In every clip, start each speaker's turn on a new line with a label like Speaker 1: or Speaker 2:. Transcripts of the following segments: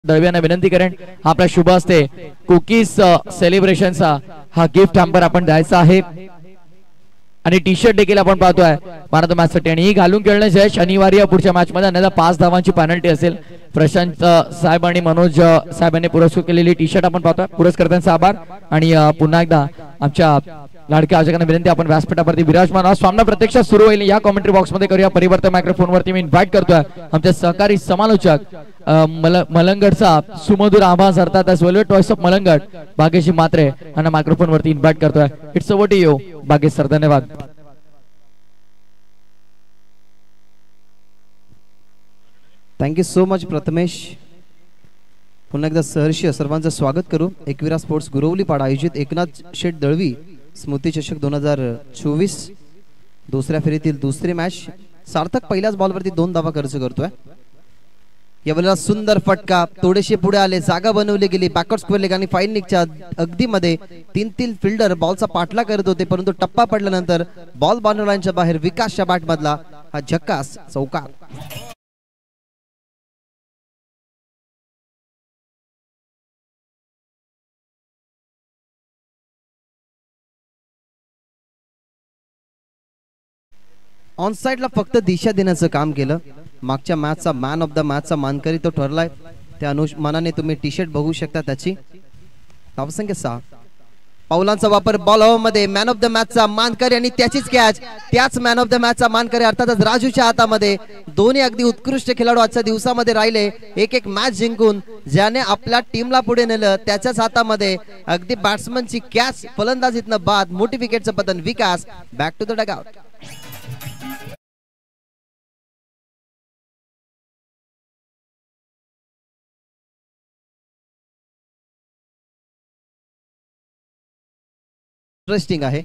Speaker 1: दळव्यांना विनंती करेन आपल्या शुभ हस्ते कुकीज सेलिब्रेशनचा हा गिफ्ट हॅम्पर आपण द्यायचा आहे आणि टी शर्ट देखील आपण पाहतोय मॅन ऑफ द मॅच साठी आणि ही घालून खेळणं जयश अनिवार्य पुढच्या मॅच मध्ये अन्यथा 5 धावांची पेनल्टी असेल. प्रशांत साहेब आणि मनोज साहेबांनी पुरस्कृत केलेली टी शर्ट आपण पाहतोय. पुरस्कर्त्यांचा आभार आणि पुन्हा एकदा आमच्या लाडक्या आयोजकांना विनंती आपण व्यासपीठावरती विराजमान सामना प्रत्यक्षात सुरू होईल या कॉमेंट्री बॉक्स मध्ये करूया. परिवर्तन मायक्रोफोन वरती मी इन्व्हाइट करतोय आमचे सहकारी समालोचक मलंगडचा सुमधुर आवाज अर्थात velvet voice of Malangad Bhagyashree Matre यांना मायक्रोफोन वरती इन्व्हाइट करतोय. It's over to you Bhagyashree sir. धन्यवाद.
Speaker 2: Thank you so much Prathamesh. पुन्हा एकदा सहर्ष सर्वांचं स्वागत करू. एकविरा स्पोर्ट्स गुरवलीपाडा आयोजित एकनाथ शेठ दळवी स्मृती चषक 2024 दुसऱ्या फेरीतील दुसरी मॅच. सार्थक पहिल्याच बॉलवरती 2 धावा खर्च करतोय. यावेळेला सुंदर फटका, थोडेसे पुढे आले, जागा बनवली गेली, बॅकवर्ड स्क्वेअर लेग आणि फाईन निकच्या अगदी मध्ये 3 फिल्डर बॉलचा पाठला करत होते परंतु टप्पा पडल्यानंतर बॉल बाउंड्री लाईनच्या बाहेर विकासच्या बॅट मधला हा झक्कास चौकार. ऑन साइडला फक्त दिशा देण्याचं काम केलं. मागच्या मॅचचा मॅन ऑफ द मॅचचा मानकरी तो ठरलाय. त्या अनुमानाने तुम्ही टी शर्ट बघू शकता. त्याची धावसंख्या 6. पावलांचा वापर बॉल मध्ये मॅन ऑफ द मॅचचा मानकरी आणि त्याचीच कॅच. त्याच मॅन ऑफ द मॅचचा मानकरी अर्थातच राजूच्या हातामध्ये. दोन्ही अगदी उत्कृष्ट खेळाडू आजच्या दिवसामध्ये राहिले. एक मॅच जिंकून ज्याने आपल्या टीमला पुढे नेलं त्याच्याच हातामध्ये अगदी बॅट्समनची कॅच. फलंदाजीतनं बाद, मोठी विकेटचं पतन. Vikas back to the dugout. Interesting आहे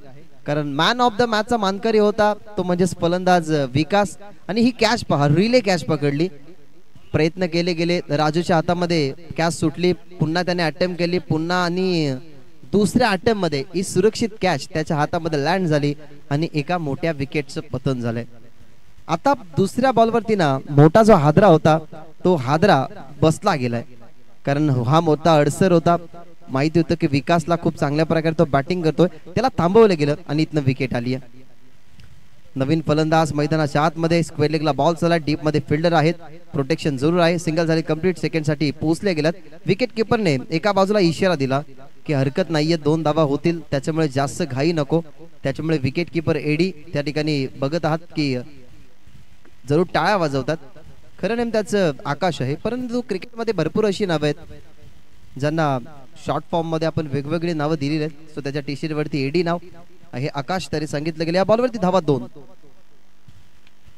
Speaker 2: कारण मॅन ऑफ द मॅचचा मानकरी होता तो म्हणजेच फलंदाज विकास. आणि ही कॅच पहा, रिले कॅच पकडली. प्रयत्न केले गेले, राजूच्या हातामध्ये कॅच सुटली. पुन्हा त्याने अटेम्प्ट केली पुन्हा आणि दुसऱ्या अटेम्प्ट मध्ये ही सुरक्षित कॅच त्याच्या हातामध्ये लँड झाली आणि एका मोठ्या विकेटचं पतन झालंय. आता दुसऱ्या बॉलवरती ना मोठा जो हादरा होता तो हादरा बसला गेलाय कारण हा मोठा अडसर होता. माहिती होतं की विकासला खूप चांगल्या प्रकारे तो बॅटिंग करतोय, त्याला थांबवलं गेलं आणि इथनं विकेट आली आहे. नवीन फलंदाज मैदानाच्या आतमध्ये, स्क्वेअर लेगला बॉल चला, डीप मध्ये फिल्डर आहेत, प्रोटेक्शन जरूर आहे. सिंगल झाली कंप्लीट, सेकंड साठी पोहोचले गेलात. विकेट किपरने एका बाजूला इशारा दिला की हरकत नाहीये, 2 धावा होतील, त्याच्यामुळे जास्त घाई नको. त्याच्यामुळे विकेट किपर एडी त्या ठिकाणी बघत आहात की जरूर टाळ्या वाजवतात. खरं नेम त्याचं आकाश आहे, परंतु क्रिकेटमध्ये भरपूर अशी नावं आहेत ज्यांना शॉर्ट फॉर्म मध्ये आपण वेगवेगळी नावं दिलेली आहेत. सो त्याच्या टी शर्ट वरती एडी नाव आहे, आकाश तरी सांगितलं गेलं. या बॉलवरती धावा 2.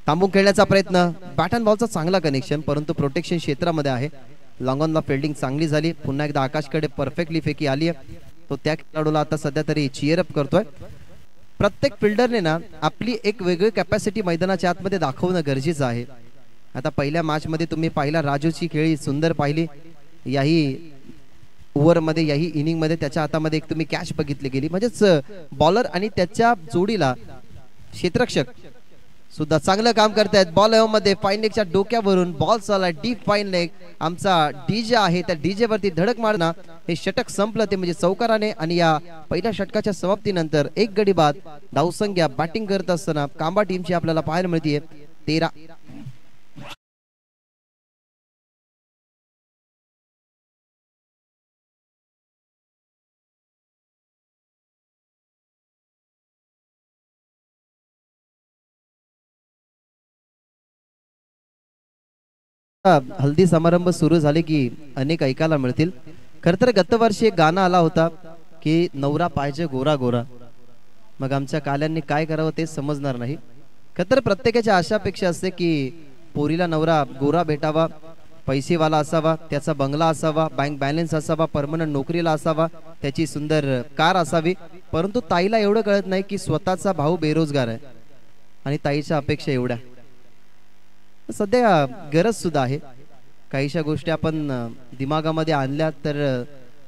Speaker 2: थांबून खेळण्याचा प्रयत्न, बॅट अँड बॉलचा चांगला कनेक्शन परंतु प्रोटेक्शन क्षेत्रामध्ये आहे. लॉंग ऑनला फिल्डिंग चांगली झाली. पुन्हा एकदा आकाशकडे परफेक्टली फेकी आली आहे. तो त्या खेळाडूला आता सध्या तरी चीअर अप करतोय. प्रत्येक फिल्डरने ना आपली एक वेगळी कॅपॅसिटी मैदानाच्या आतमध्ये दाखवणं गरजेचं आहे. आता पहिल्या मॅच मध्ये तुम्ही पाहिला राजूची खेळी सुंदर पाहिली. याही ओव्हर मध्ये, याही इनिंग मध्ये त्याच्या हातामध्ये एक तुम्ही कॅच बघितली गेली. म्हणजेच बॉलर आणि त्याच्या जोडीला क्षेत्ररक्षक सुद्धा चांगलं काम करतायत. बॉल मध्ये फाईन लेगच्या डोक्यावरून बॉल चालला डीप फाईन लेग. आमचा डीजे आहे, त्या डीजे वरती धडक मारणं. हे षटक संपलं ते म्हणजे चौकाराने. आणि या पहिल्या षटकाच्या समाप्तीनंतर 1 गडी बाद धावसंख्या बॅटिंग करत असताना कांबा टीमची आपल्याला पाहायला मिळते 13. हल्दी समारंभ सुरू झाले की अनेक ऐकायला मिळतील. खर तर गतवर्षी एक गाणं आला होता की नवरा पाहिजे गोरा गोरा. मग आमच्या काल्यांनी काय करावं ते समजणार नाही. खर तर प्रत्येकाच्या आशा अपेक्षा असते की पोरीला नवरा गोरा भेटावा, पैसेवाला असावा, त्याचा बंगला असावा, बँक बॅलन्स असावा, परमनंट नोकरीला असावा, त्याची सुंदर कार असावी. परंतु ताईला एवढं कळत नाही की स्वतःचा भाऊ बेरोजगार आहे आणि ताईच्या अपेक्षा एवढ्या. सध्या गरज सुद्धा आहे. काहीशा गोष्टी आपण दिमागामध्ये आणल्या तर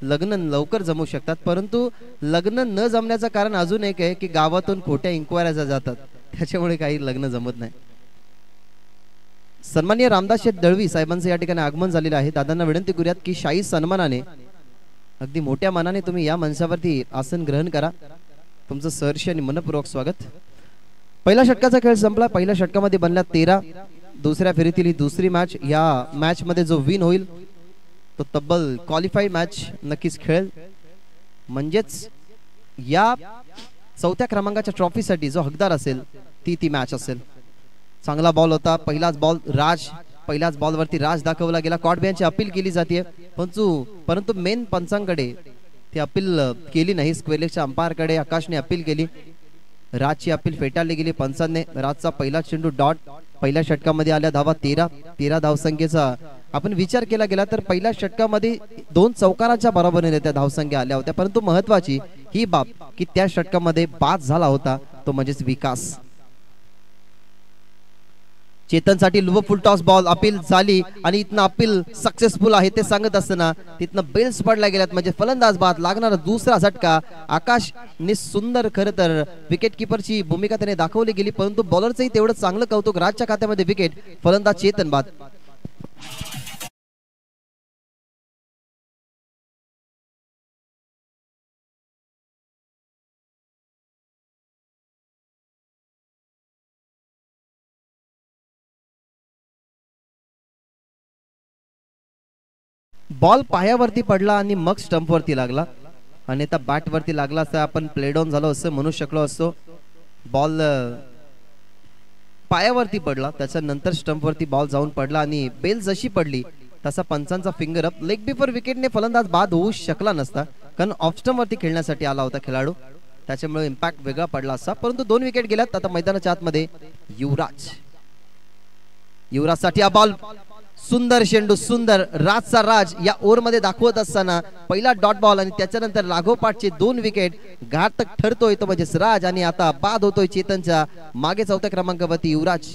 Speaker 2: लग्न लवकर जमू शकतात. परंतु लग्न न जमण्याचं कारण अजून एक आहे की गावातून खोट्या इन्क्वायऱ्या जातात, त्याच्यामुळे काही लग्न जमत नाही. सन्माननीय रामदास शेठ दळवी साहेबांचं या ठिकाणी आगमन झालेलं आहे. दादांना विनंती करूयात की शाही सन्मानाने अगदी मोठ्या मानाने तुम्ही या मंचावरती आसन ग्रहण करा. तुमचं सहर्ष आणि मनपूर्वक स्वागत. पहिल्या षटकाचा खेळ संपला. पहिल्या षटकामध्ये बनल्या 13. दुसऱ्या फेरीतील ही दुसरी मॅच. या मॅच मध्ये जो विन होईल तो तब्बल क्वालिफाईड मॅच नक्कीच खेळेल. म्हणजेच या चौथ्या क्रमांकाच्या ट्रॉफीसाठी जो हकदार असेल ती मॅच असेल. चांगला बॉल होता. पहिल्याच बॉलवरती राज दाखवला गेला. कॉटबियांची अपील केली जाते परंतु मेन पंचांकडे ती अपील केली नाही. स्क्वेअरलेगच्या अंपायरकडे आकाशने अपील केली. राजची अपील फेटाळली गेली पंचांनी. राजचा पहिला चेंडू डॉट. पहिल्या षटकामध्ये आल्या धावा 13 धावसंख्येचा आपण विचार केला गेला तर पहिल्या षटकामध्ये 2 चौकाराच्या बरोबरीने त्या धावसंख्या आल्या होत्या. परंतु महत्वाची ही बाब की त्या षटकामध्ये बाद झाला होता तो म्हणजेच विकास. चेतनसाठी लो फुल टॉस बॉल अपील झाली आणि इथनं अपील सक्सेसफुल आहे ते सांगत असताना तिथनं बेल्स पडल्या गेल्यात म्हणजे फलंदाज बाद. लागणारा दुसरा झटका. आकाशने सुंदर खरं तर विकेट किपरची भूमिका त्याने दाखवली गेली परंतु बॉलरचंही तेवढं चांगलं कौतुक. राजच्या खात्यामध्ये विकेट. फलंदाज चेतन बाद. बॉल पायावरती पडला आणि मग स्टंप वरती लागला. आणि त्या बॅट वरती लागला असता आपण प्ले डाऊन झालो असं म्हणू शकलो असतो. बॉल पायावरती पडला त्याच्यानंतर स्टंप वरती बॉल जाऊन पडला आणि बेल जशी पडली तसा पंचांचा फिंगर अप. लेग बिफोर विकेटने फलंदाज बाद होऊ शकला नसता कारण ऑफ स्टंप वरती खेळण्यासाठी आला होता खेळाडू. त्याच्यामुळे इम्पॅक्ट वेगळा पडला असता. परंतु 2 विकेट गेल्यात. आता मैदानाच्या आतमध्ये युवराजसाठी हा बॉल. सुंदर चेंडू. सुंदर राजचा राज या ओव्हर मध्ये दाखवत असताना पहिला डॉट बॉल आणि त्याच्यानंतर लागोपाठचे 2 विकेट घातक ठरतोय तो म्हणजेच राज. आणि आता बाद होतोय चेतनच्या मागे. चौथ्या क्रमांकावरती युवराज.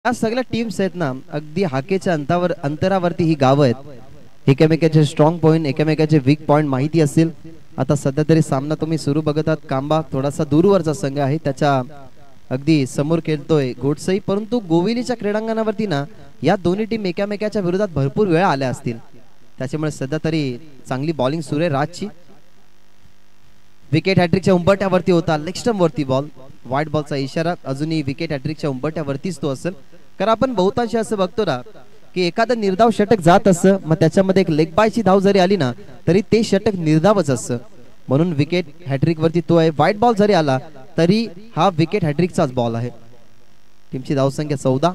Speaker 2: या सगळ्या टीम्स आहेत ना अगदी हाकेच्या अंतरावरती ही गावं आहेत. एकमेकाचे स्ट्रॉंग पॉइंट एकमेकाचे वीक पॉइंट माहिती असेल. आता सध्या तरी सामना तुम्ही सुरू बघत आहात. कांबा थोडासा दूरवरचा संघ आहे. त्याच्या अगदी समोर खेळतोय घोडसई. परंतु गोविलीच्या क्रीडांगणावरती ना या दोन्ही टीम एकमेकाच्या विरोधात भरपूर वेळा आल्या असतील. त्याच्यामुळे सध्या तरी चांगली बॉलिंग सुरू आहे राजची. विकेट हॅट्रिकच्या उंबरठ्यावरती होता. लेग स्टंप वरती बॉल. व्हाईट बॉलचा इशारा. अजूनही विकेट हॅट्रिकच्या उंबरठ्यावरतीच तो असेल. कारण आपण बहुतांशी असं बघतो ना की एखादं निर्धाव षटक जात असतं मग त्याच्यामध्ये एक लेग बायची धाव जरी आली ना तरी ते षटक निर्धावच असतं. म्हणून विकेट हॅट्रिक वरती तो आहे. व्हाईट बॉल जरी आला तरी हा विकेट हॅट्रिकचाच बॉल आहे. टीमची धावसंख्या 14.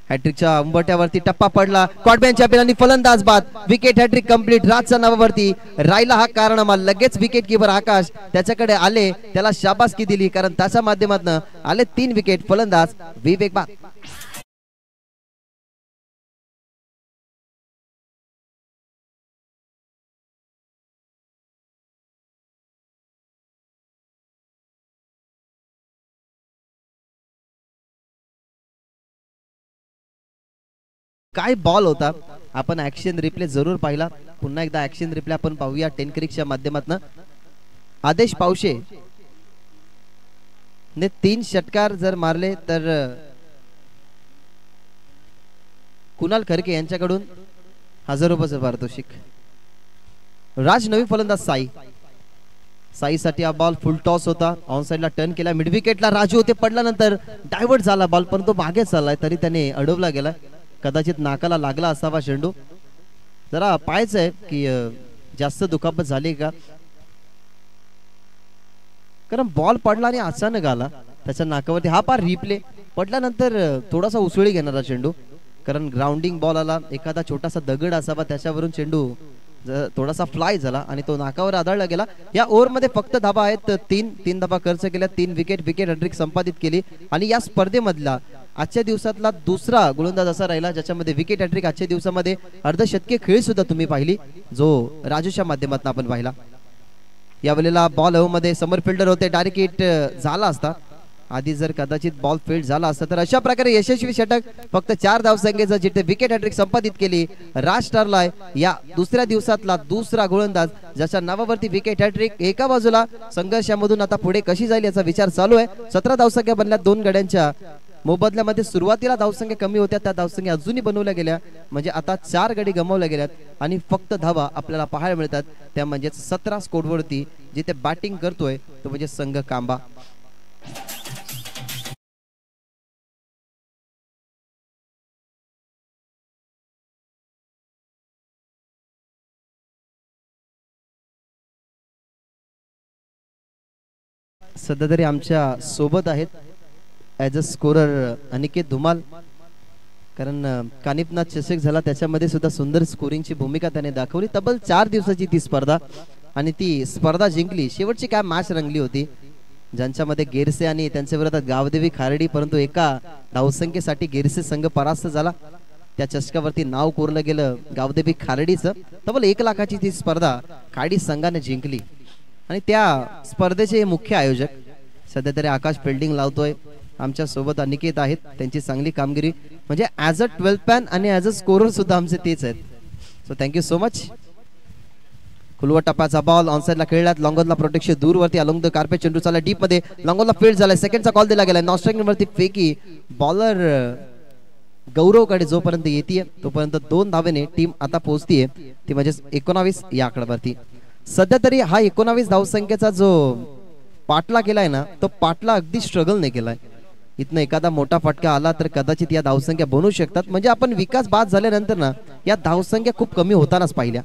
Speaker 2: हॅट्रिकच्या उंबरठ्यावरती टप्पा पडला. कॉटबियांच्या अपील आणि फलंदाज बाद. Wicket hat trick complete. राजच्या नावावरती राहिला हा कारनामा. लगेच विकेट किपर आकाश त्याच्याकडे आले. त्याला शाबासकी दिली कारण त्याच्या माध्यमातून आले 3 विकेट. फलंदाज विवेक बाद. काय बॉल होता. आपण ऍक्शन रिप्ले जरूर पाहिला. पुन्हा एकदा ऍक्शन रिप्ले आपण पाहूया 10 क्रिकच्या माध्यमातून. आदेश पावशे ने 3 षटकार जर मारले तर कुणाल खरके यांच्याकडून 1000 रुपयाचं पारितोषिक. राज नवी फलंदाज साईसाठी हा बॉल फुल टॉस होता. ऑन साइडला टर्न केला. मिड विकेटला राजू होते. पडल्यानंतर डायव्हर्ट झाला बॉल परंतु मागे चाललाय तरी त्याने अडवला गेला. कदाचित नाकाला लागला असावा चेंडू. जरा पाहायचंय की जास्त दुखापत झाली का कारण बॉल पडला आणि अचानक आला त्याच्या नाकावरती. हा पार रिप्ले पडल्यानंतर थोडासा उसळी घेणारा चेंडू कारण ग्राउंडिंग बॉल आला. एखादा छोटासा दगड असावा त्याच्यावरून चेंडू थोडासा फ्लाय झाला आणि तो नाकावर आदळला गेला. या ओव्हर मध्ये फक्त धाबा आहेत 3 धाबा खर्च केल्या. 3 विकेट हॅट्रिक संपादित केली आणि या स्पर्धेमधला आजच्या दिवसातला दुसरा गोलंदाज असा राहिला ज्याच्यामध्ये विकेट हॅट्रिक आजच्या दिवसामध्ये अर्धशतकीय खेळ सुद्धा तुम्ही पाहिली जो राजूच्या माध्यमातून आपण पाहिला. यावेळेला बॉल मध्ये समर फिल्डर होते, डायरेक्ट हिट झाला असता. आधी जर कदाचित बॉल फील्ड झाला असता तर अशा प्रकारे यशस्वी षटक फक्त 4 धावसंख्येचं जिथे विकेट हॅट्रिक संपादित केली. राज ठरलाय या दुसऱ्या दिवसातला दुसरा गोलंदाज ज्याच्या नावावरती विकेट हॅट्रिक. एका बाजूला संघर्षामधून आता पुढे कशी जाईल याचा विचार चालू आहे. 17 धावसंख्या बनल्या 2 गड्यांच्या मोबदल्यामध्ये. सुरुवातीला धावसंख्या कमी होत्या, त्या धावसंख्या अजूनही बनवल्या गेल्या, म्हणजे आता 4 गडी गमावल्या गेल्यात आणि फक्त धावा आपल्याला पाहायला मिळतात त्या म्हणजे 17 स्कोरवरती. जिथे बॅटिंग करतोय तो म्हणजे संघ कांबा. सध्या तरी आमच्या सोबत आहेत as a scorer Aniket Dhumal, कारण कानिपनाथ चषक झाला त्याच्यामध्ये सुद्धा सुंदर स्कोरिंगची भूमिका त्याने दाखवली. तब्बल 4 दिवसाची ती स्पर्धा आणि ती स्पर्धा जिंकली. शेवटची काय मॅच रंगली होती ज्यांच्यामध्ये गेरसे आणि त्यांच्या विरोधात गावदेवी खारडी, परंतु एका धावसंख्येसाठी गेरसे संघ परास्त झाला. त्या चषकावरती नाव कोरलं गेलं गावदेवी खारडीचं. तब्बल 1 लाखाची ती स्पर्धा खारडी संघाने जिंकली आणि त्या स्पर्धेचे मुख्य आयोजक सध्या तरी आकाश फिल्डिंग लावतोय. आमच्या सोबत अनिकेत आहेत, त्यांची चांगली कामगिरी म्हणजे ॲज अ 12 पॅन आणि ॲज अ स्कोरर सुद्धा आमचे तेच आहेत. So thank you so much. खुलवा टप्प्याचा बॉल ऑनसाइडला खेळलात. लॉंगॉनला प्रोटेक्शन दूरवरती अलोंग द कार्पेट. चेंडू चालला डीप मध्ये, लॉंगॉनला फील्ड झालाय. सेकंडचा कॉल दिला गेलाय. नॉन स्ट्रायकिंग वरती फेकी. बॉलर गौरवकडे जोपर्यंत येते तोपर्यंत 2 धावेने टीम आता पोहोचतीये, ती म्हणजे 19 या आकड्यावरती. सध्या तरी हा 19 धावसंख्येचा जो पाटला केलाय ना, तो पाटला अगदी स्ट्रगल नाही केलाय. इथनं एखादा मोठा फटका आला तर कदाचित या धावसंख्या बनवू शकतात. म्हणजे आपण विकास बाद झाल्यानंतर ना या धावसंख्या खूप कमी होतानाच पाहिल्या.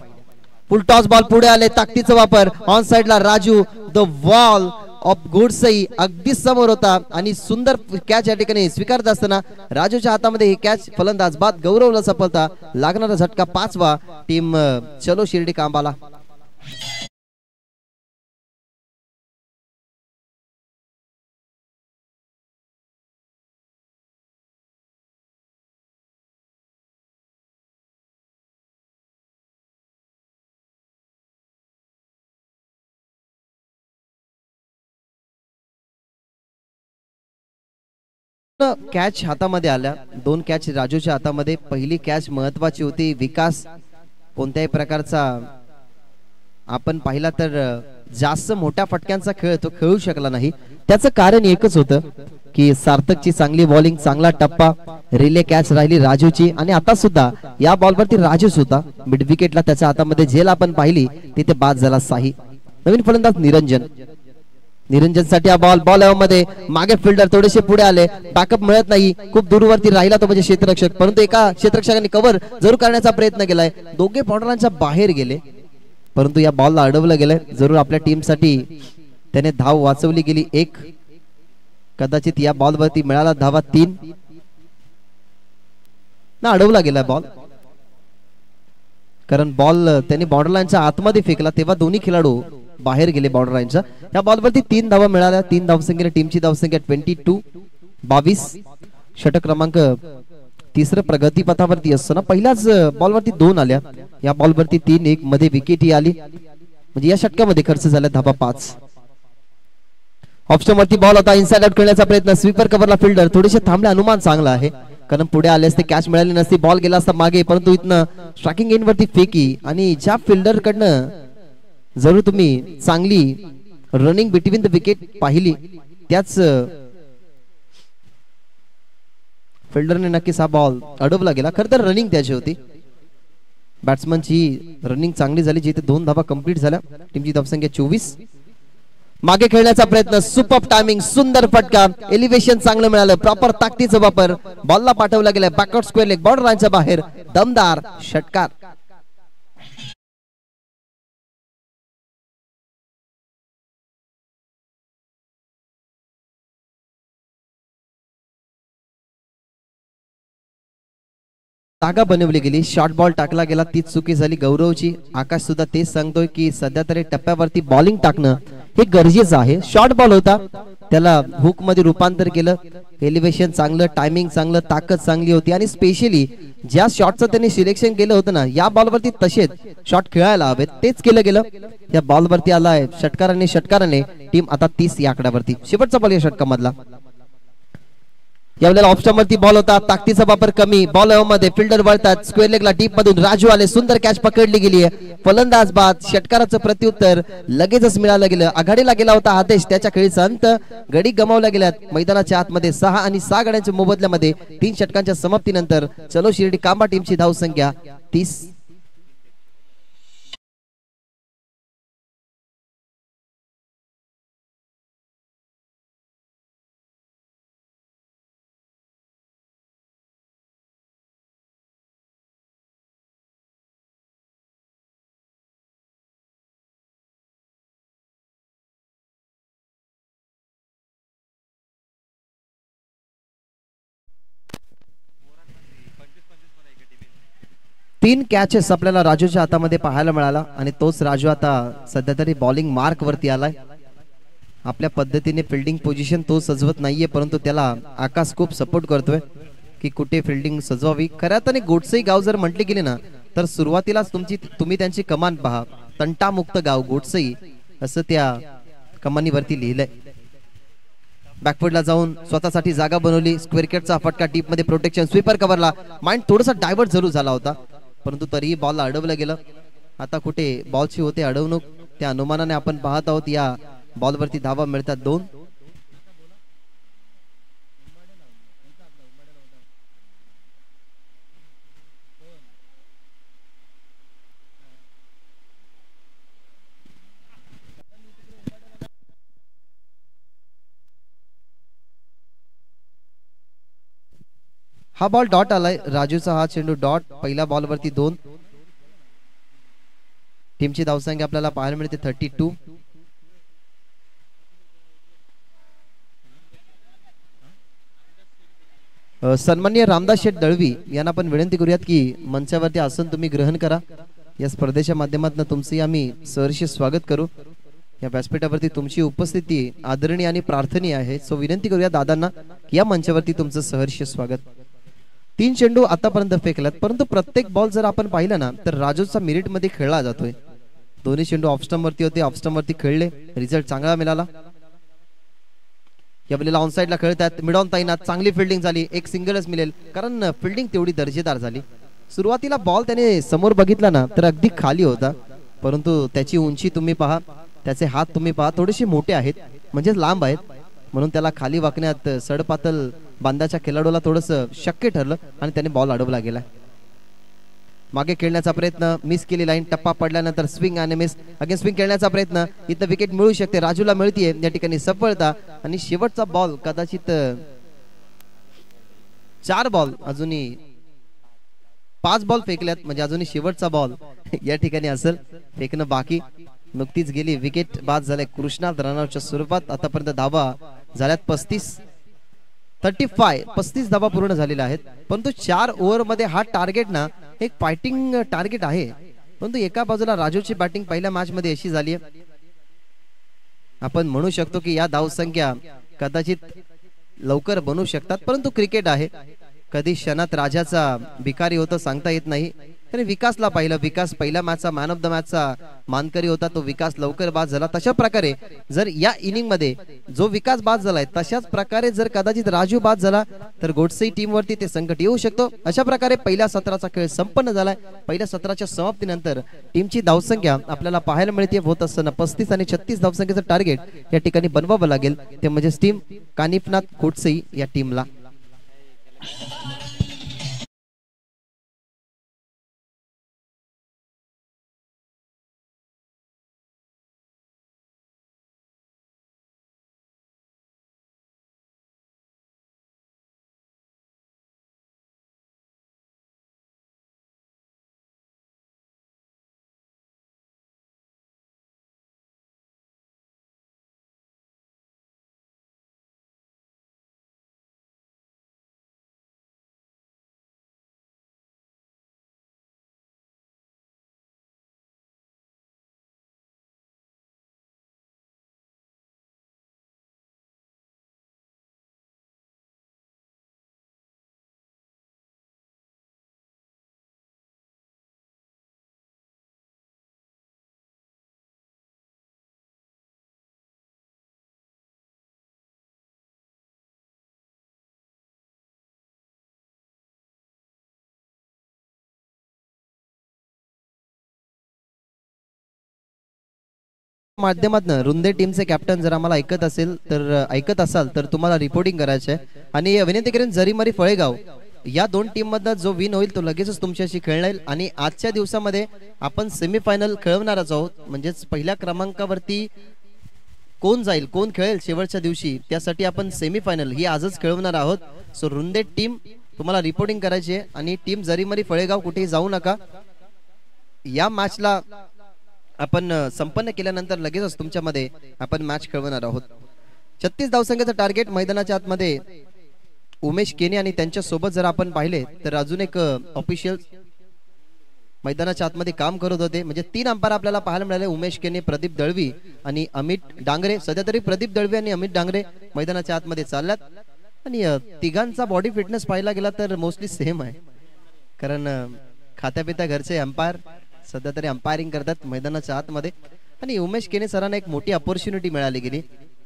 Speaker 2: फुल टॉस बॉल पुढे आले, ताकदीचा वापर. ऑन साइडला राजू द वॉल ऑफ गुडसई अगदी समोर होता आणि सुंदर कॅच या ठिकाणी स्वीकारत असताना राजूच्या हातामध्ये ही कॅच. फलंदाज बाद गौरवला सफलता. लागणारा झटका 5वा. टीम चलो शिर्डी कांबाला. कॅच हातामध्ये आल्या, 2 कॅच राजूच्या हातामध्ये. पहिली कॅच महत्वाची होती. विकास कोणत्याही प्रकारचा आपण पाहिला तर जास्त मोठ्या फटक्यांचा खेळ तो खेळू शकला नाही. त्याचं कारण एकच होतं की सार्थकची चांगली बॉलिंग, चांगला टप्पा. रिले कॅच राहिली राजूची आणि आता सुद्धा या बॉलवरती राजूच होता. मिड विकेटला त्याच्या हातामध्ये झेल आपण पाहिली, तिथे बाद झाला साही. नवीन फलंदाज निरंजन. निरंजनसाठी हा बॉल मध्ये मागे फिल्डर थोडेसे पुढे आले, बॅकअप मिळत नाही. खूप दूरवरती राहिला तो म्हणजे क्षेत्ररक्षक, परंतु एका क्षेत्ररक्षकाने कव्हर जरूर करण्याचा प्रयत्न केलाय. दोघे बॉर्डरांच्या बाहेर गेले, परंतु या बॉलला अडवलं गेलंय. जरूर आपल्या टीमसाठी त्याने धाव वाचवली गेली 1. कदाचित या बॉलवरती मिळाला धावा 3 ना. अडवला गेला बॉल, कारण बॉल त्यांनी बॉर्डरलाईनच्या आतमध्ये फेकला तेव्हा दोन्ही खेळाडू बाहेर गेले बॉर्डरलाईनच्या. या बॉलवरती 3 धावा मिळाल्या. 3 धावसंख्येने टीमची धावसंख्या 22. षटक क्रमांक 3 प्रगतीपथावरती असताना पहिल्याच बॉलवरती 2 आल्या. या बॉलवरती 3-1 मध्ये विकेट आली, म्हणजे या षटकामध्ये खर्च झाला धावा 5. ऑप्शन वरती बॉल होता, इनसाइड आउट खेळण्याचा प्रयत्न. स्वीपर कव्हरला फिल्डर थोडेसे थांबले. अनुमान चांगला आहे, कारण पुढे आले असते कॅच मिळाली नसती, बॉल गेला असता मागे. परंतु इथनं स्ट्रायकिंग एंड वरती फेकी आणि ज्या फिल्डर कडनं जरूर तुम्ही चांगली रनिंग बिटवीन द विकेट पाहिली, त्याच फिल्डरने नक्कीच हा बॉल अडवला गेला. खरं तर रनिंग त्याची होती, बॅट्समनची रनिंग चांगली झाली, जिथे 2 धावा कंप्लीट झाल्या. टीमची धावसंख्या 24. मागे खेळण्याचा प्रयत्न, सुपर टायमिंग, सुंदर फटका, एलिव्हेशन चांगलं मिळालं. प्रॉपर ताकदीचा वापर. बॉलला पाठवला गेला बॅकआउट स्क्वेअर लेग, बॉर्डर लाईनच्या बाहेर. दमदार षटकार. जागा बनवली गेली, शॉर्ट बॉल टाकला गेला, तीच चुकी झाली गौरवची. आकाश सुद्धा तेच सांगतोय की सध्या तरी टप्प्यावरती बॉलिंग टाकणं हे गरजेचं आहे. शॉर्ट बॉल होता, त्याला हुक मध्ये रूपांतर केलं. एलिव्हेशन चांगलं, टायमिंग चांगलं, ताकद चांगली होती आणि स्पेशली ज्या शॉटचं त्यांनी सिलेक्शन केलं होतं ना, या बॉलवरती तसेच शॉट खेळायला हवेत, तेच केलं गेलं. या बॉलवरती आलाय षटकाराने टीम आता 30 या आकड्यावरती. शेवटचा बॉल या षटकामधला. यावेळेला ऑप्शनवरती बॉल होता, ताकदीचा वापर कमी, बॉल मध्ये फिल्डर वळतात, स्क्वेअर लेगला डीप मधून राजू आले, सुंदर कॅच पकडली गेली आहे. फलंदाज बाद, षटकाराचं प्रत्युत्तर लगेचच मिळालं गेलं. आघाडीला गेला होता आदेश, त्याच्या खेळीचा अंत. गडी गमावल्या गेल्यात मैदानाच्या आतमध्ये 6 आणि 6 गड्यांच्या मोबदल्यामध्ये 3 षटकांच्या समाप्तीनंतर चलो शिर्डी कांबा टीमची धावसंख्या 30. तीन कॅचेस आपल्याला राजूच्या हातामध्ये पाहायला मिळाला आणि तोच राजू आता सध्या तरी बॉलिंग मार्क वरती आलाय. आपल्या पद्धतीने फिल्डिंग पोझिशन तो सजवत नाहीये, परंतु त्याला आकाश खूप सपोर्ट करतोय की कुठे फिल्डिंग सजवावी. खऱ्या अर्थाने गोडसई गाव जर म्हटले गेले ना, तर सुरुवातीलाच तुम्ही त्यांची कमान पहा, तंटामुक्त गाव गोडसई असं त्या कमानीवरती लिहिलंय. बॅकफुटला जाऊन स्वतःसाठी जागा बनवली, स्क्वेअर केटचा फटका डीप मध्ये, प्रोटेक्शन, स्वीपर कव्हरला. माइंड थोडासा डायव्हर्ट जरूर झाला होता, परंतु तरीही बॉल अडवलं गेलं. आता कुठे बॉलची होते अडवणूक, त्या अनुमानाने आपण पाहत आहोत. या बॉलवरती धावा मिळतात 2. हा बॉल डॉट आलाय, राजूचा हा चेंडू डॉट. पहिल्या बॉलवरती 2. टीमची धावसंख्या आपल्याला पाहायला मिळते 32. सन्माननीय रामदास शेठ दळवी यांना आपण विनंती करूयात की मंचावरती आसन तुम्ही ग्रहण करा. या स्पर्धेच्या माध्यमातून तुमचे आम्ही सहर्ष स्वागत करू. या व्यासपीठावरती तुमची उपस्थिती आदरणीय आणि प्रार्थनीय आहे. सो विनंती करूया दादांना या मंचावरती तुमचं सहर्ष स्वागत. 3 चेंडू आतापर्यंत फेकलात, परंतु प्रत्येक बॉल जर आपण पाहिलं ना, तर राजूचा मिरिट मध्ये खेळला जातोय. दोन्ही चेंडू ऑफस्टंप वरती होते, ऑफस्टंप वरती खेळले, रिझल्ट चांगला मिळाला. या वेळेला ऑन साइडला खेळतात, मिड ऑन ताईनात चांगली फिल्डिंग झाली, एक सिंगलच मिळेल कारण फिल्डिंग तेवढी दर्जेदार झाली. सुरुवातीला बॉल त्याने समोर बघितला ना, तर अगदी खाली होता, परंतु त्याची उंची तुम्ही पहा, त्याचे हात तुम्ही पहा, थोडेसे मोठे आहेत, म्हणजे लांब आहेत, म्हणून त्याला खाली वाकण्यात सडपातल बांधाच्या खेळाडूला थोडंसं शक्य ठरलं आणि त्याने बॉल अडवला गेला. मागे खेळण्याचा प्रयत्न, मिस केली लाईन, टप्पा पडल्यानंतर स्विंग आणि मिस. अगेन स्विंग खेळण्याचा प्रयत्न, इथं विकेट मिळू शकते, राजूला मिळतीये या ठिकाणी सफलता. आणि शेवटचा बॉल कदाचित 4 बॉल, अजूनही 5 बॉल फेकल्यात, म्हणजे अजूनही शेवटचा बॉल या ठिकाणी असेल, फेकणं बाकी. नुकतीच गेली विकेट बाद झाले कृष्णात रनआउटच्या स्वरूपात. आतापर्यंत धावा झाल्यात 35 धावा पूर्ण झालेल्या आहेत, परंतु 4 ओव्हर मध्ये हा टार्गेट ना एक फायटिंग टार्गेट आहे. परंतु एका बाजूला राजूची बॅटिंग पहिल्या मॅच मध्ये अशी झाली आहे, आपण म्हणू शकतो की या धावसंख्या कदाचित लवकर बनू शकतात, परंतु क्रिकेट आहे, कधी क्षणात राजाचा भिकारी होतो सांगता येत नाही. तरी विकासला पाहिलं, विकास पहिल्या मॅचचा मॅन ऑफ द मॅचचा मानकरी होता, तो विकास लवकर बाद झाला. तशा प्रकारे जर या इनिंग मध्ये जो विकास बाद झालाय, तशाच प्रकारे जर कदाचित राजू बाद झाला तर गोडसई टीम वरती ते संकट येऊ शकतो. अशा प्रकारे पहिल्या सत्राचा खेळ संपन्न झालाय. पहिल्या सत्राच्या समाप्तीनंतर टीमची धावसंख्या आपल्याला पाहायला मिळते होत असताना 35 आणि 36 धावसंख्येचं टार्गेट या ठिकाणी बनवावं लागेल, ते म्हणजे टीम कानिफनाथ गोडसई या टीमला. माध्यमातून रुंदे टीमचे कॅप्टन जर आम्हाला ऐकत असाल तर तुम्हाला रिपोर्टिंग करायचं आहे आणि विनंती करेन जरीमरी फळेगाव या दोन टीम मधला जो विन होईल तो लगेचच तुमच्याशी खेळणार आणि आजच्या दिवसामध्ये आपण सेमीफायनल खेळवणारच आहोत. म्हणजेच पहिल्या क्रमांकावरती कोण जाईल कोण खेळेल शेवटच्या दिवशी त्यासाठी आपण सेमीफायनल ही आजच खेळवणार आहोत. सो रुंदे टीम तुम्हाला रिपोर्टिंग करायची आहे आणि टीम जरीमरी फळेगाव कुठेही जाऊ नका. या मॅचला आपण संपन्न केल्यानंतर लगेचच तुमच्यामध्ये आपण मॅच खेळवणार आहोत. 36 धावसंख्येचं टार्गेट मैदानाच्या आतमध्ये उमेश केने आणि त्यांच्या सोबत जर आपण पाहिले तर अजून एक ऑफिशियल मैदानाच्या आतमध्ये काम करत होते. म्हणजे 3 अंपायर आपल्याला पाहायला मिळाले उमेश केने, प्रदीप दळवी आणि अमित डांगरे. सध्या तरी प्रदीप दळवी आणि अमित डांगरे मैदानाच्या आतमध्ये चालल्यात आणि तिघांचा बॉडी फिटनेस पाहायला गेला तर मोस्टली सेम आहे. कारण खात्यापित्या घरचे अंपायर सध्या तरी अंपायरिंग करतात मैदानाच्या आतमध्ये. आणि उमेश केने सरांना एक मोठी अपॉर्च्युनिटी मिळाली गेली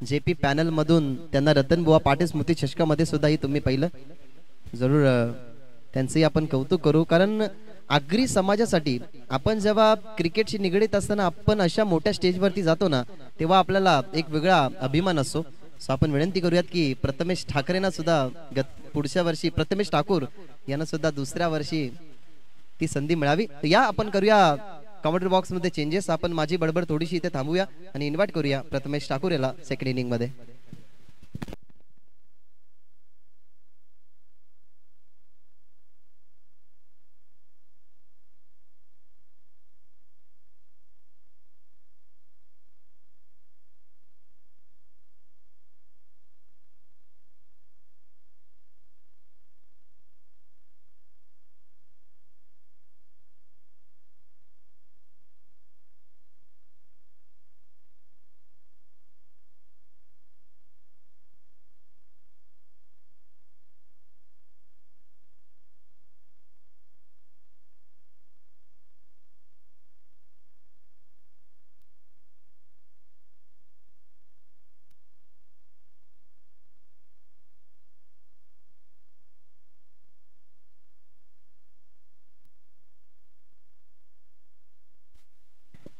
Speaker 2: जेपी पॅनल मधून. त्यांना रतनबुवा पाटील स्मृती चषकामध्ये सुद्धा ही तुम्ही पाहिलं. जरूर त्यांचंही आपण कौतुक करू. कारण आगरी समाजासाठी आपण जेव्हा क्रिकेटशी निगडीत असताना आपण अशा मोठ्या स्टेजवरती जातो ना तेव्हा आपल्याला एक वेगळा अभिमान असतो. सो आपण विनंती करूयात की प्रथमेश ठाकरेंना सुद्धा पुढच्या वर्षी प्रथमेश ठाकूर यांना सुद्धा दुसऱ्या वर्षी ती संधी मिळावी. या आपण करूया कमेंट्री बॉक्स मध्ये चेंजेस. आपण माझी बडबड थोडीशी इथे थांबूया आणि इन्व्हाइट करूया प्रथमेश ठाकूर याला सेकंड इनिंग मध्ये.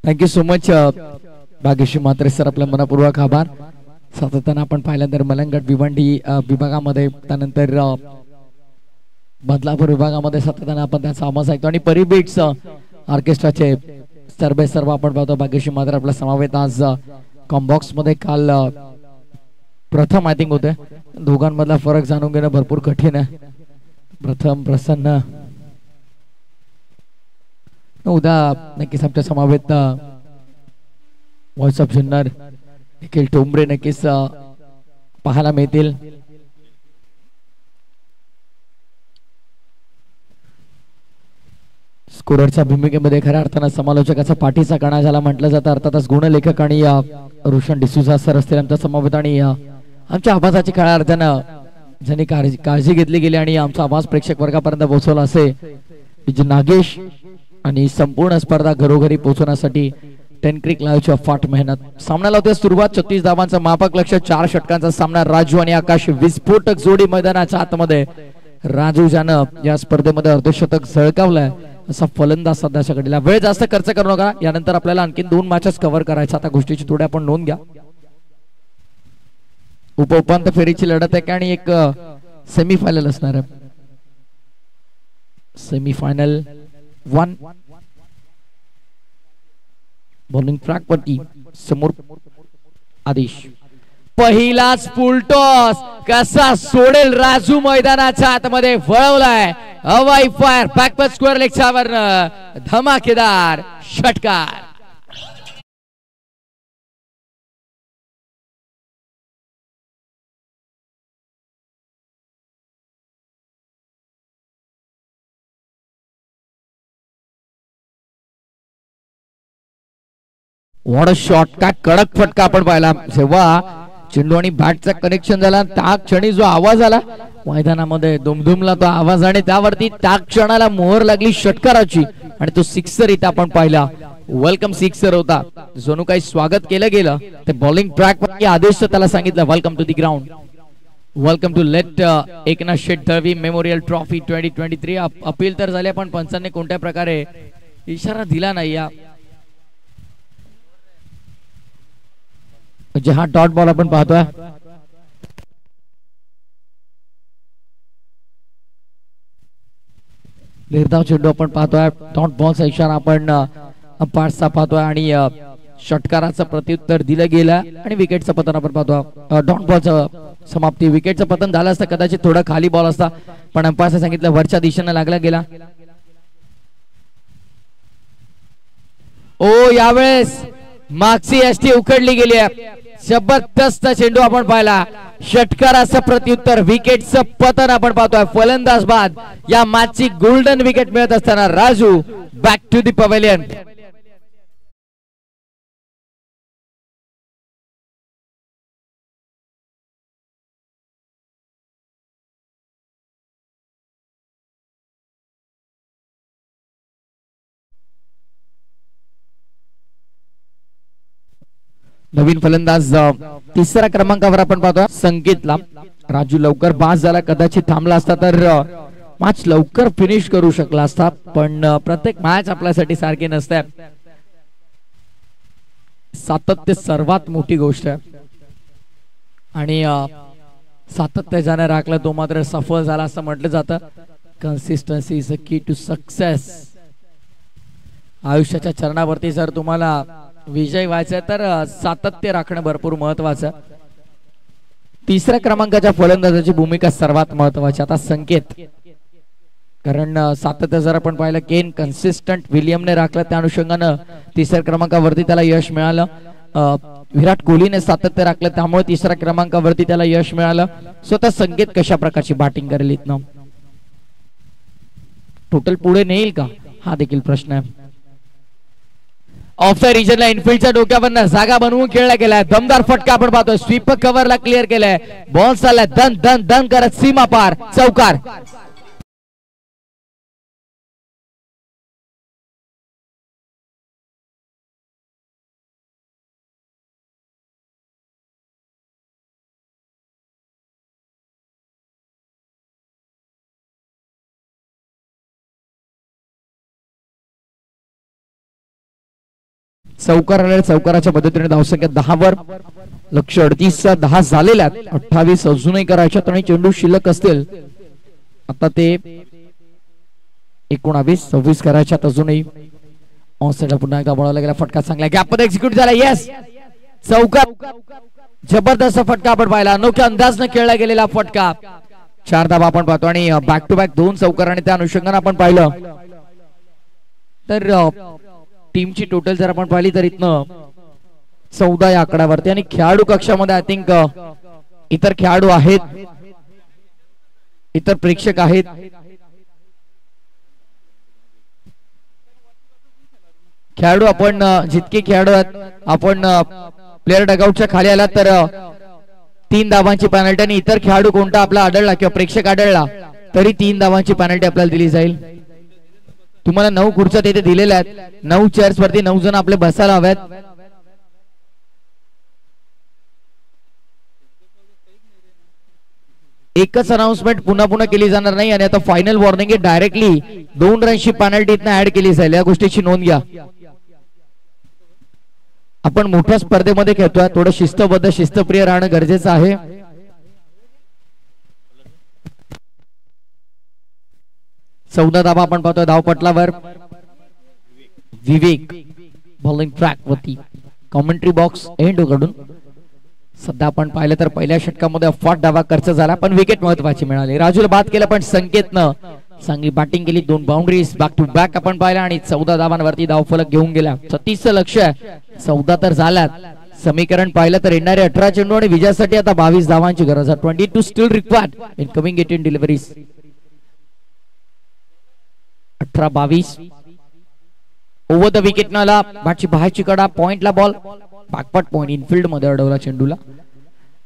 Speaker 1: Thank you so much Bhagyashree Mhatre sir, आपला मनपूर्वक आभार. सातत्यानं आपण पाहिल्यानंतर मलंगट भिवंडी विभागामध्ये त्यानंतर बदलापूर विभागामध्ये सातत्यानं आपण त्यांचा आवाज ऐकतो आणि परिबीट्स ऑर्केस्ट्राचे सर्व आपण पाहतो. भाग्यश्री म्हात्रे आपला समावेत आज कॉम्बॉक्स मध्ये काल प्रथम आय थिंक होते. दोघांमधला फरक जाणून घेणं भरपूर कठीण आहे. प्रथम प्रसन्न उद्या नक्कीच आमच्या समावेत व्हॉइस ऑफ जुन्नर निखिल टोंबरे नक्कीच पाहायला मिळतील. स्कोररच्या भूमिकेमध्ये खऱ्या अर्थानं समालोचकाचा पाठीचा कणा ज्याला म्हटलं जातं अर्थातच गुणलेखक आणि रोशन डिसूजा सर असतील आमच्या समवेत आणि आमच्या आवाजाची खऱ्या अर्थानं ज्यांनी काळजी घेतली गेली आणि आमचा आवाज प्रेक्षक वर्गापर्यंत पोहोचवला असे नागेश आणि संपूर्ण स्पर्धा घरोघरी पोहोचवण्यासाठी 10 क्रिक लाईव्हची अफाट मेहनत. सामन्याला होते सुरुवात. 36 धावांचा मापक लक्ष, 4 षटकांचा सामना. राजू आणि आकाश विस्फोटक जोडी मैदानाच्या आतमध्ये. राजू ज्यानं या स्पर्धेमध्ये अर्धशतक झळकावलंय असा फलंदाज सध्याच्या घडीला. वेळ जास्त खर्च करू नका, यानंतर आपल्याला आणखी 2 मॅचेस कव्हर करायच्या. आता गोष्टीची थोडी आपण नोंद घ्या. उपांत्य फेरीची लढत आहे आणि एक सेमीफायनल असणार आहे. सेमीफायनल 1 बॉलिंग ट्रॅक वरती समोर आदेश. पहिलाच फुलटॉस कसा सोडेल राजू मैदानाच्या आतमध्ये वळवलाय. हवाई फायर बॅकवर्ड स्क्वेअर लेगच्या वर धमाकेदार षटकार. What a shot. काय कडक फटका आपण पाहिला. जेव्हा चेंडू आणि बॅटचा कनेक्शन झाला त्या क्षणी जो आवाज आला मैदानामध्ये दुमदुमला तो आवाज आणि त्यावरती त्या क्षणाला मोहर लागली षटकाराची आणि तो सिक्सर इथं आपण पाहिला. वेलकम सिक्सर होता. जणू काही स्वागत केलं गेलं. ते बॉलिंग ट्रॅक वरती आदेश त्याला सांगितलं welcome to the ground, welcome to late Eknath Sheth Dalvi memorial trophy 2023. Appeal तर झाले पण पंचांनी कोणत्या प्रकारे इशारा दिला नाही. या म्हणजे हा डॉट बॉल आपण पाहतोय. निर्धाव चेंडू आपण पाहतोय. डॉट बॉलचा इशारा आपण अंपायरचा पाहतोय आणि षटकाराचं प्रत्युत्तर दिलं गेलं आणि विकेटचं पतन आपण पाहतोय. डॉट बॉलचं समाप्ती. विकेटचं पतन झालं असतं कदाचित थोडं खाली बॉल असता, पण अंपायरने सांगितलं वरच्या दिशेने लागला गेला. ओ यावेळेस मागची एसटी उकडली गेली आहे. जबरदस्त चेंडू आपण पाहिला. षटकाराचं प्रत्युत्तर विकेटचं पतन आपण पाहतोय. फलंदाज बाद या मॅचची गोल्डन विकेट मिळत असताना Raju back to the pavilion. नवीन फलंदाज तिसऱ्या क्रमांकावर आपण पाहतो संकेतला. राजू लवकर बाद झाला, कदाचित थांबला असता तर मॅच लवकर फिनिश करू शकला असता, पण प्रत्येक मॅच आपल्यासाठी सारखी नसते. सातत्य सर्वात मोठी गोष्ट आहे आणि सातत्य ज्याने राखलं तो मात्र सफल झाला असं म्हटलं जातं. कन्सिस्टन्सी इज अ की टू सक्सेस. आयुष्याच्या चरणावरती जर तुम्हाला विजय व्हायचा तर सातत्य राखणं भरपूर महत्वाचं. तिसऱ्या क्रमांकाच्या फलंदाजाची भूमिका सर्वात महत्वाची. आता संकेत, कारण सातत्य जर आपण पाहिलं केन कन्सिस्टंट विलियमने राखलं, त्या अनुषंगानं तिसऱ्या क्रमांकावरती त्याला यश मिळालं. विराट कोहलीने सातत्य राखलं त्यामुळे तिसऱ्या क्रमांकावरती त्याला यश मिळालं. स्वतः संकेत कशा प्रकारची बॅटिंग करेल इथनं, टोटल पुढे नेईल का हा देखील प्रश्न आहे. ऑफ द रिजनला इनफिल्डच्या डोक्यावरनं जागा बनवून खेळला गेलाय. दमदार फटका आपण पाहतोय. स्वीपर कव्हरला क्लिअर केलाय. बॉल चाललाय दन दन दन करत सीमा पार, चौकार. चौकार आलेल्या चौकाराच्या पद्धतीने धावसंख्या 10 वर. लक्ष 38 10 झालेल्या 28 अजूनही करायच्यात आणि चेंडू शिल्लक असतील. आता ते 19 26 करायच्यात अजूनही. ऑनसाइडला पुन्हा एकदा बोलायला गेला. फटका चांगला गॅपमध्ये एक्झिक्यूट झाला. येस, चौकार. जबरदस्त फटका आपण पाहिला. अनोख्या अंदाजनं खेळला गेलेला फटका. 4 धावा आपण पाहतो आणि बॅक टू बॅक 2 चौकार आणि त्या अनुषंगाने आपण पाहिलं तर टीमची टोटल जर आपण पाहिली तर इथनं 14 या आकड्यावरती. आणि खेळाडू कक्षामध्ये आय थिंक इतर खेळाडू आहेत, इतर प्रेक्षक आहेत. खेळाडू आपण जितके खेळाडू आहेत, आपण प्लेअर डगआउटच्या खाली आला तर 3 धावांची पेनल्टी, आणि इतर खेळाडू कोणता आपला आढळला किंवा प्रेक्षक आढळला तरी 3 धावांची पेनल्टी आपल्याला दिली जाईल. तुम्हाला 9 खुर्च्या तिथे दिलेल्या आहेत. 9 चेअर्स वरती 9 जण आपले बसायला हवेत. एकच अनाउन्समेंट पुन्हा पुन्हा केली जाणार नाही आणि आता फायनल वॉर्निंग आहे. डायरेक्टली 2 रनची पेनल्टी इथनं ऍड केली जाईल. या गोष्टीची नोंद घ्या. आपण मोठ्या स्पर्धेमध्ये खेळतोय, थोडं शिस्तबद्ध शिस्तप्रिय राहणं गरजेचं आहे. चौदा धावा आपण पाहतोय धावपटलावर. विवेक बॉलिंग ट्रॅक वरती. कॉमेंट्री बॉक्स एंड उघडून सध्या आपण पाहिलं तर पहिल्या षटकामध्ये अफाट धावा खर्च झाला, पण विकेट महत्वाची मिळाली. राजूला बाद केलं पण संकेतनं चांगली बॅटिंग केली. 2 बाउंड्रीज बॅक टू बॅक आपण पाहिला आणि 14 धावांवरती धावफलक घेऊन गेला. 36 लक्ष आहे, 14 तर झाल्यात. समीकरण पाहिलं तर येणारे 18 चेंडू आणि विजयासाठी आता 22 धावांची गरज आहे. 22 still required in coming 18 deliveries. 18-22 over the wicket नाला. बॅटची बाहेरची कडा, पॉइंटला बॉल, बॅकपट पॉइंट इनफिल्ड मध्ये अडवला चेंडूला.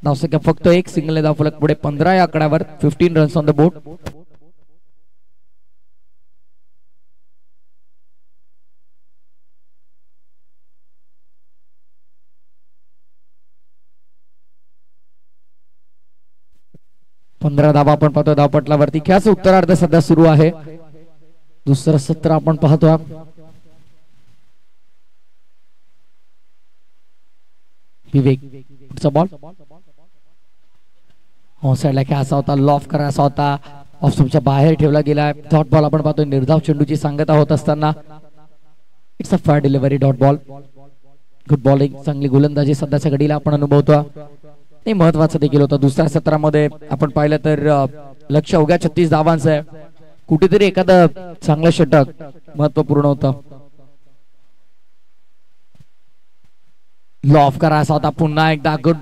Speaker 1: धावसंख्या फक्त 1 सिंगल धावफलक पुढे 15 या आकड्यावर. 15 रन्स ऑन द बोर्ड. धावा आपण पाहतो धावपटलावरती. खेळाचं उत्तरार्ध सध्या सुरू आहे. दुसरं सत्र आपण पाहतो. विवेक लेफ्टचा बॉल ऑन साईडला खेळायचा होता, लॉफ करायचा होता, ऑफ स्टंपच्या बाहेर ठेवला गेला. डॉट बॉल आपण पाहतोय निर्धाव चेंडूची सांगता होत असताना. It's a fire delivery dot ball. Good bowling, चांगली गोलंदाजी सध्याच्या घडीला आपण अनुभवतो. हे महत्वाचं देखील होतं. दुसऱ्या सत्रामध्ये आपण पाहिलं तर लक्ष अवघ्या 36 धावांचं आहे. कुठेतरी एखादं चांगलं षटक महत्वपूर्ण होतं. लॉफ करायचा होता पुन्हा एकदा. गुड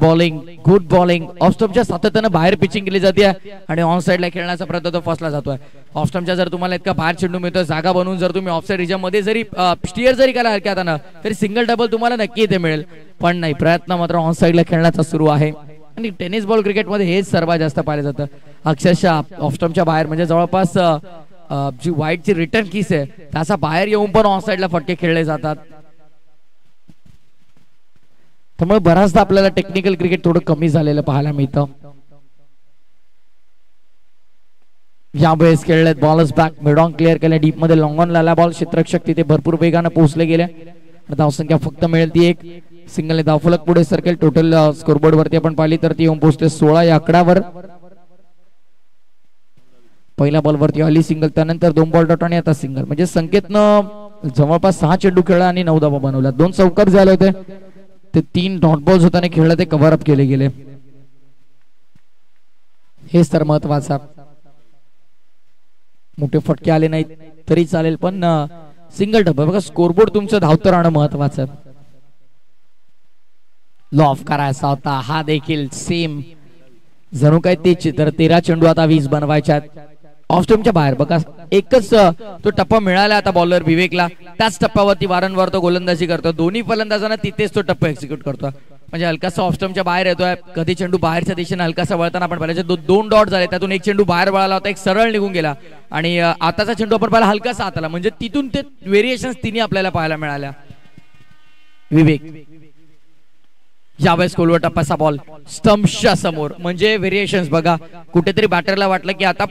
Speaker 1: बॉलिंग ऑफ स्टंपच्या सातत्यानं बाहेर पिचिंग केली जाते आणि ऑन साईडला खेळण्याचा प्रयत्न तो फसला जातोय. ऑफ स्टंपच्या जर तुम्हाला इतका बाहेर चेंडू मिळतोय, जागा बनवून जर तुम्ही ऑफ साईड रिजन मध्ये जरी स्टिअर जरी केला हलक्या हातानं, तरी सिंगल डबल तुम्हाला नक्की इथे मिळेल. पण नाही, प्रयत्न मात्र ऑन साईडला खेळण्याचा सुरू आहे. आणि टेनिस बॉल क्रिकेटमध्ये हेच सर्वात जास्त पाहिलं जातं. अक्षरशः ऑफ स्टंपच्या बाहेर म्हणजे जवळपास जी वाईटची रिटर्न किस आहे त्याचा बाहेर येऊन पण ऑन साईडला फटके खेळले जातात. त्यामुळे बराचदा आपल्याला टेक्निकल क्रिकेट थोडं कमी झालेलं पाहायला मिळतं. यावेळेस खेळलेत bowlers back, mid on clear केले, डीप मध्ये लॉंग ऑन लाला बॉल. क्षेत्ररक्षक तिथे भरपूर वेगाने पोहोचले गेले. धावसंख्या फक्त मिळेल ती एक. सिंगलने धावफलक पुढे सरकेल. टोटल स्कोरबोर्ड वरती आपण पाहिली तर ती येऊन पोहोचते 16 या आकड्यावर. पहिल्या बॉल वरती आली सिंगल, त्यानंतर 2 बॉल डॉट आणि आता सिंगल. म्हणजे संकेतनं जवळपास 6 चेंडू खेळला आणि 9 धावा बनवल्या. 2 चौकार झाले होते, ते 3 डॉट बॉल्स होताना खेळले ते कव्हर अप केले गेले. हेच तर महत्वाचं. मोठे फटके आले नाहीत तरी चालेल, पण सिंगल डबल बघा, स्कोरबोर्ड तुमचं धावतं राहणं महत्वाचं. लॉफ करायचा होता हा देखील सेम, जणू काय ते चित्र. 13 चेंडू आता 20 बनवायच्यात. ऑफ स्टंपच्या बाहेर बघा, एकच तो टप्पा मिळाला आता बॉलर विवेकला. त्याच टप्प्यावरती वारंवार तो गोलंदाजी करतो. दोन्ही फलंदाजांना तिथेच तो टप्पा एक्झिक्यूट करतो. म्हणजे हलकासा ऑफ स्टंपच्या बाहेर येतोय. कधी चेंडू बाहेरच्या दिशेने हलकासा वळताना आपण पाहिजे 2 डॉट झाले, त्यातून एक चेंडू बाहेर वळाला होता, एक सरळ निघून गेला. आणि आताचा चेंडू आपण पाहिला हलकासा हात आला. म्हणजे तिथून ते व्हेरिएशन्स तिन्ही आपल्याला पाहायला मिळाल्या. विवेक यावेळेस खोलवर टप्प्याचा बॉल स्टंप्सच्या समोर. म्हणजे व्हेरिएशन्स बघा, कुठेतरी बॅटरला वाटलं की आता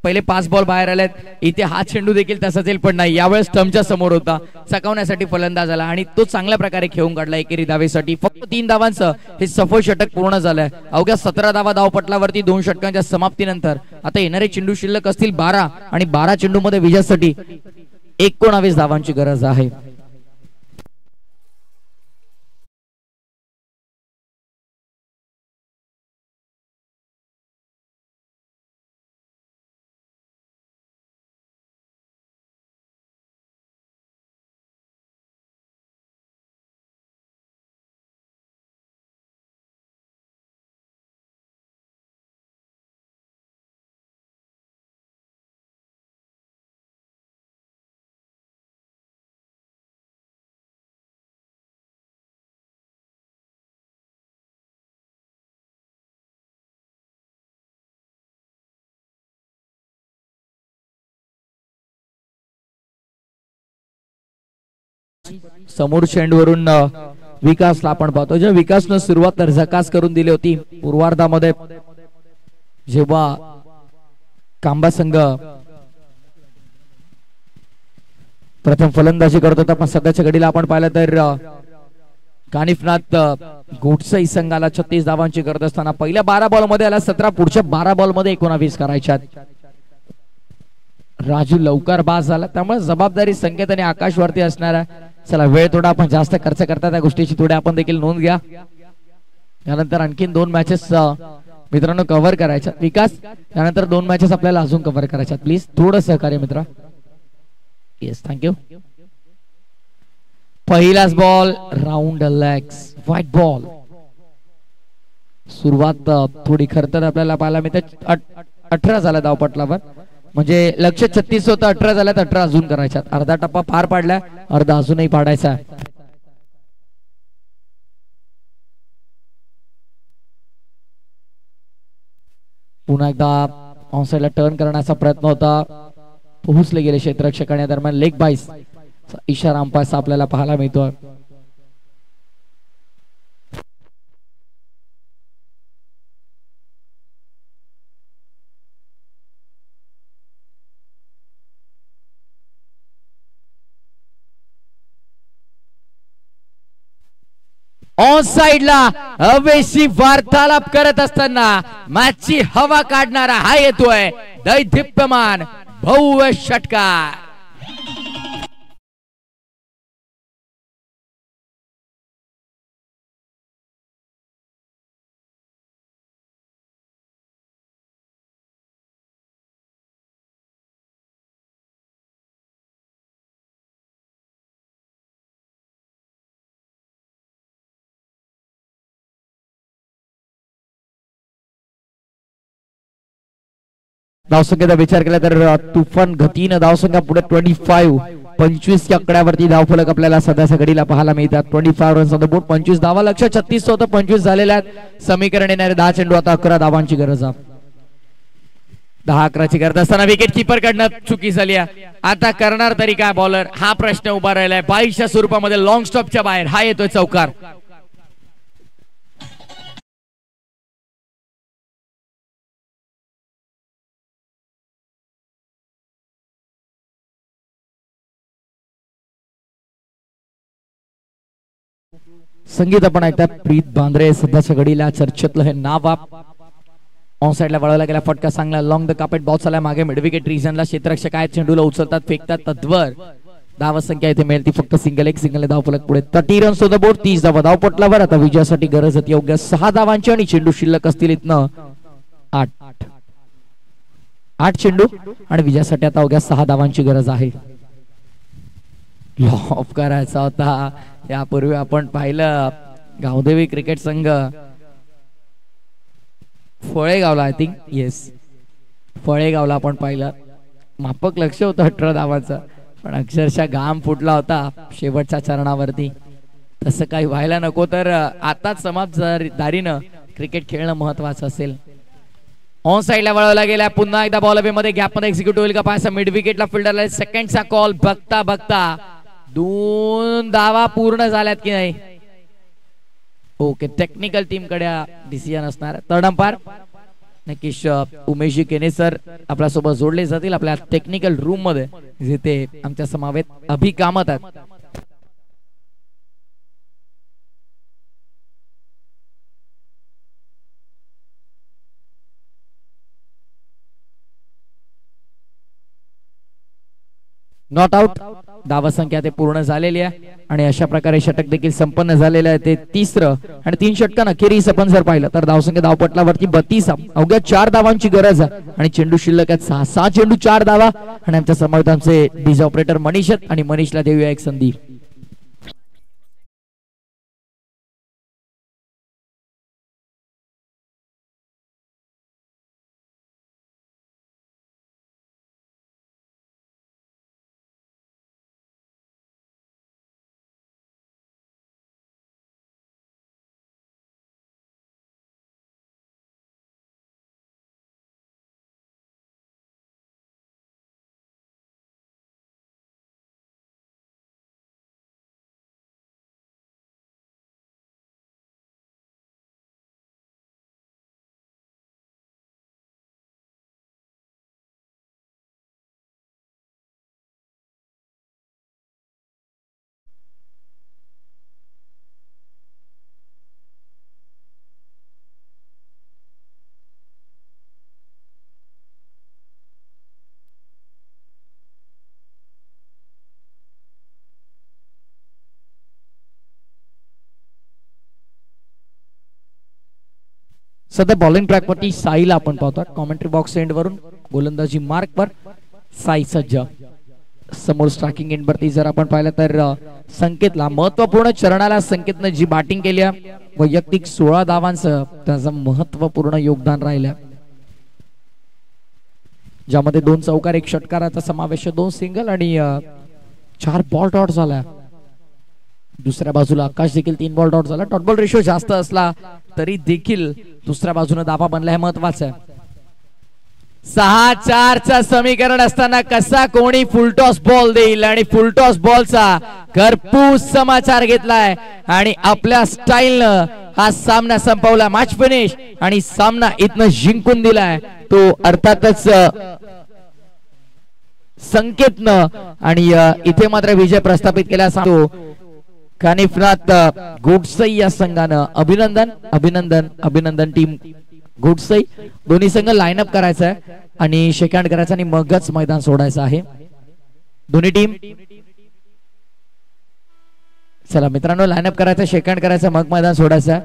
Speaker 1: पहिले 5 बॉल बाहेर आलेत, इथे हा चेंडू देखील तसाच येईल, पण नाही, यावेळेस स्टंपच्या समोर होता. चकावण्यासाठी फलंदाज आला आणि तो चांगल्या प्रकारे खेळून काढला एकेरी धावेसाठी. फक्त 3 धावांचं हे सफल षटक पूर्ण झालंय. अवघ्या 17 धावा धावपटलावरती 2 षटकांच्या समाप्तीनंतर. आता येणारे चेंडू शिल्लक असतील 12 आणि 12 चेंडू मध्ये विजयासाठी 19 धावांची गरज आहे. समोर चेंडूवरून विकासला आपण पाहतो. जेव्हा विकासनं सुरुवात तर झकास करून दिली होती पूर्वार्धामध्ये, जेव्हा कांबा संघ प्रथम फलंदाजी करत होता, पण सध्याच्या घडीला आपण पाहिलं तर कानिफनाथ गोडसे संघाला 36 धावांची करत असताना पहिल्या 12 बॉल मध्ये आला 17, पुढच्या 12 बॉल मध्ये 19 करायच्यात. राजू लवकर बाद झाला, त्यामुळे जबाबदारी संकेत आणि आकाशवरती असणार आहे. चला, वेळ थोडा आपण जास्त खर्च करता त्या गोष्टीची थोडी आपण देखील नोंद घ्या. त्यानंतर आणखीन 2 मॅचेस मित्रांनो कव्हर करायच्या. विकास, त्यानंतर 2 मॅचेस आपल्याला अजून कव्हर करायच्या. प्लीज थोडं सहकार्य मित्रा. Yes, thank you. पहिलाच ball round legs, white ball. सुरुवात थोडी खरतर आपल्याला पाहायला मिळते. 18 झाला धावपटलावर, म्हणजे लक्ष 36 होतं, 18 झाल्यात. 18 अजून करायच्यात. अर्धा टप्पा पार पाडलाय, अर्धा अजूनही पाडायचा. पुन्हा एकदा ऑन साइडला टर्न करण्याचा प्रयत्न होता, पोहोचले गेले क्षेत्ररक्षकांच्या दरम्यान. लेग बाईस इशारा अंपायरचा आपल्याला पाहायला मिळतोय. ऑन साइडला हवेशी वार्तालाप करत असताना मॅचची हवा काढणारा हा येतोय दैदिप्यमान भव्य षटकार.
Speaker 3: धावसंख्येचा विचार केला तर तुफान गतीनं धावसंख्या पुढे 25 या आकड्यावरती धावफलक आपल्याला सध्याच्या घडीला पाहायला मिळतात. 25 रन्स ऑन द बोर्ड, 25 धावा, लक्ष 36 होतं, 25 झालेल्या आहेत. समीकरण येणारे 10 चेंडू, आता 11 धावांची गरज आहे. 10-11ची गरज असताना विकेट किपर कडनं चुकी झाली आहे. आता करणार तरी काय बॉलर, हा प्रश्न उभा राहिलाय. 22च्या स्वरूपामध्ये लॉंग स्टॉपच्या बाहेर हा येतोय चौकार. संगीत आपण ऐकतात. प्रीत बांद्रे सध्याच्या घडीला चर्चेतलं हे नाव आप. ऑन साइडला वळवला गेला फटका चांगला लॉंग द कार्पेट बॉल चालला मागे मिड विकेट रिजनला. क्षेत्ररक्षक आहेत, चेंडूला उचलतात, फेकतात तद्वर. धाव संख्या इथे मिळेल ती फक्त सिंगल. एक सिंगल धावफलक पुढे 30 रन्स ऑन द बोर्ड, 30 धावा धावपटलावर. आता विजयासाठी गरज होती योग्य 6 धावांची आणि चेंडू शिल्लक असतील इथनं 8 चेंडू आणि विजयासाठी आता अवघ्या 6 धावांची गरज आहे. ऑफ करायचा होता. यापूर्वी आपण पाहिलं गावदेवी क्रिकेट संघ फळेगावला, आय थिंक येस फळेगावला आपण पाहिलं. मापक लक्ष होतं 18 धावांचं, पण अक्षरशः घाम फुटला होता शेवटच्या चरणावरती. तसं काही व्हायला नको, तर आताच समाजदारीनं क्रिकेट खेळणं महत्वाचं असेल. ऑन साइडला वळवला गेला पुन्हा एकदा बॉल अवे मध्ये गॅप मध्ये एक्झिक्यूट होईल का पाहायचा. मिड विकेटला फिल्डरला सेकंडचा कॉल. बघता बघता 2 धावा पूर्ण झाल्यात की नाही. ओके, टेक्निकल टीम कडे डिसिजन असणार. थर्ड अंपायर नक्कीच उमेशजी केने सर आपल्या सोबत जोडले जातील आपल्या टेक्निकल रूम मध्ये, जिथे आमच्या समावेत अभिकामत आहेत. Not out. धावा संख्या ते पूर्ण झालेली आहे आणि अशा प्रकारे षटक देखील संपन्न झालेलं आहे. ते तिसरं आणि 3 षटकां अखेरीस आपण जर पाहिलं तर धावसंख्या धावपटलावरती 32. अवघ्या 4 धावांची गरज आहे आणि चेंडू शिल्लक आहेत 6 चेंडू 4 धावा. आणि आमच्या समोर आमचे डीज ऑपरेटर मनीष आहेत आणि मनीषला देऊया एक संधी. सध्या बॉलिंग ट्रॅक वरती साईला आपण पाहतो. कॉमेंट्री बॉक्स एंड वरून गोलंदाजी मार्क वर साई सज्ज. समोर स्ट्रायकिंग एंड वरती जर आपण पाहिलं तर संकेतला महत्वपूर्ण चरणाला संकेतनं जी बॅटिंग केली आहे वैयक्तिक 16 धावांचं त्याचं महत्वपूर्ण योगदान राहिलं, ज्यामध्ये 2 चौकार 1 षटकाराचा समावेश, 2 सिंगल आणि 4 बॉल डॉट झाला. दुसऱ्या बाजूला आकाश देखील 3 बॉल डॉट झाला. डॉट बॉल रेशो जास्त असला तरी देखील दुसऱ्या बाजूने दाबा बनला हे महत्वाचं आहे. 6-4चा समीकरण असताना कसा कोणी फुलटॉस बॉल देईल आणि फुलटॉस बॉलचा घरपूस समाचार घेतलाय आणि आपल्या स्टाईलनं हा सामना संपवला. मॅच फिनिश आणि सामना इथनं जिंकून दिलाय तो अर्थातच संकेतनं. आणि इथे मात्र विजय प्रस्थापित केला सांगतो कानिफनाथ गुडसई या संघानं अभिनंदन अभिनंदन अभिनंदन टीम गुडसई. दोन्ही संघ लाईनअप करायचा आहे आणि शेकहँड करायचा आणि मगच मैदान सोडायचं आहे दोन्ही टीम. चला मित्रांनो लाईनअप करायचं शेकहँड करायचं मग मैदान सोडायचं.